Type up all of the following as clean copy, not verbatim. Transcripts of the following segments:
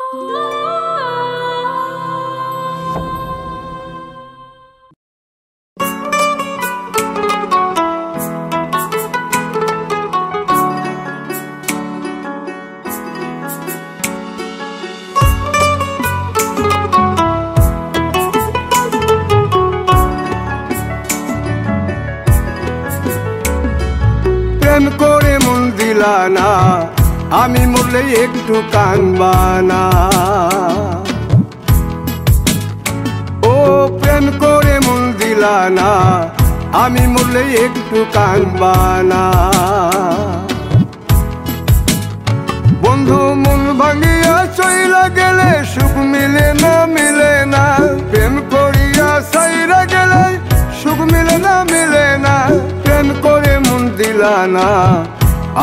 প্রেম করে মন দিলা না, আমি মরলে একটু কানবা না। ও প্রেম করে মন দিলা না, আমি মরলে একটু কানবা না। বন্ধু মন ভাঙিয়া চইলা গেলে সুখ মিলে না, মিলে না। প্রেম করিয়া সাইরা গেলে সুখ মিলে না, মিলে না। প্রেম করে মন দিলা না,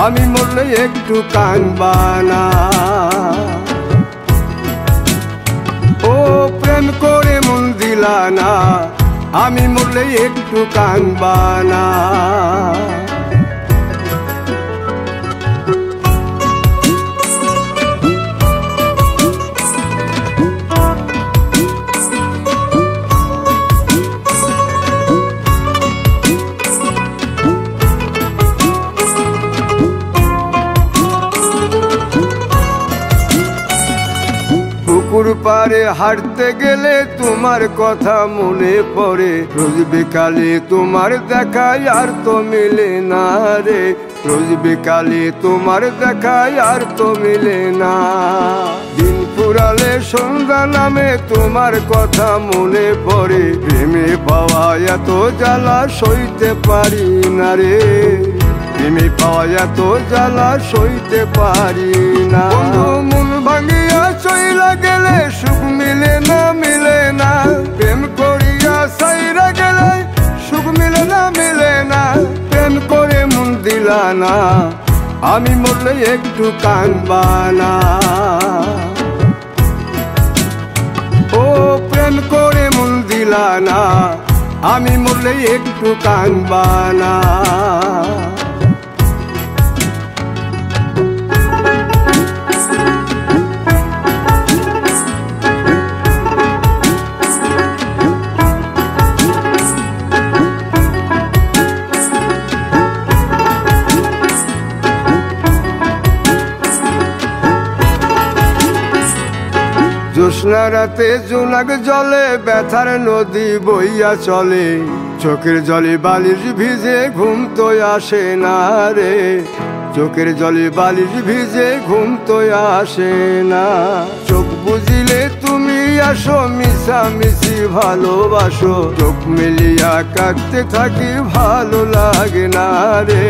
আমি মরলে একটু কানবা না। ও প্রেম করে মন দিলা না, আমি মরলে একটু কানবা না। পুকুর পারে হাঁটতে গেলে তোমার কথা মনে পড়ে, রোজ বিকালে তোমার দেখায় আর তো মিলে না রে। রোজ বিকালে তোমার দেখায় আর তো মিলে না। দিন ফুরালে সন্ধ্যা নামে তোমার কথা মনে পড়ে, প্রেমে পাওয়া এত জ্বালা সইতে পারি না রে। প্রেমে পাওয়া এত জ্বালা সইতে পারি না। মন ভাঙিয়া চইলা গেলে সুখ মিলে না, মিলে না। প্রেম করিয়া সাইরা গেলে সুখ মিলে না, মিলে না। প্রেম করে মন দিলা না, আমি মরলে একটু কানবা না। ও প্রেম করে মন দিলা না, আমি মরলে একটু কানবা না। জ্যোৎস্না রাতে জোনাক জলে ব্যথার নদী বইয়া চলে, চোখের জলে বালিশ ভিজে ঘুম তো আসে না রে। চোখের জলে বালিশ ভিজে ঘুম তো আসে না। চোখ বুঝিলে তুমি আসো, মিশামিশি ভালোবাসো। চোখ মিলিয়া কাঁদতে থাকি ভালো লাগে না রে।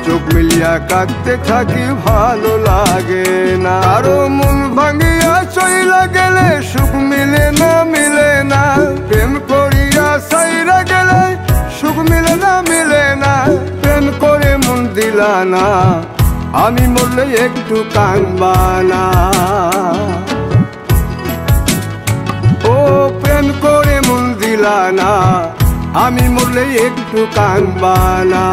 চোখ মিলিয়া কাঁদতে থাকি ভালো লাগে না। আরো মন ভাঙিয়া চইলা গেলে সুখ মিলে না, মিলে না। প্রেম করিয়া সাইরা গেলে সুখ মিলে না, মিলে না। প্রেম করে মন দিলা না, আমি মরলে একটু কানবা না। ও প্রেম করে মন দিলা না, আমি মরলে একটু কানবা না।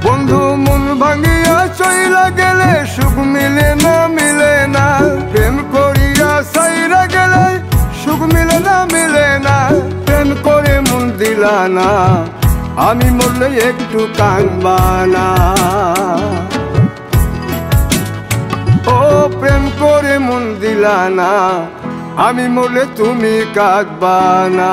বন্ধু মন ভাঙিয়া চইলা গেলে সুখ মিলে না, মিলে না। প্রেম করিয়া সাইরা গেলে সুখ মিলে না, মিলে না। প্রেম করে মন দিলা না, আমি মরলে একটু কানবা না। ও প্রেম করে মন দিলা না, আমি মরলে তুমি কাঁদবা না।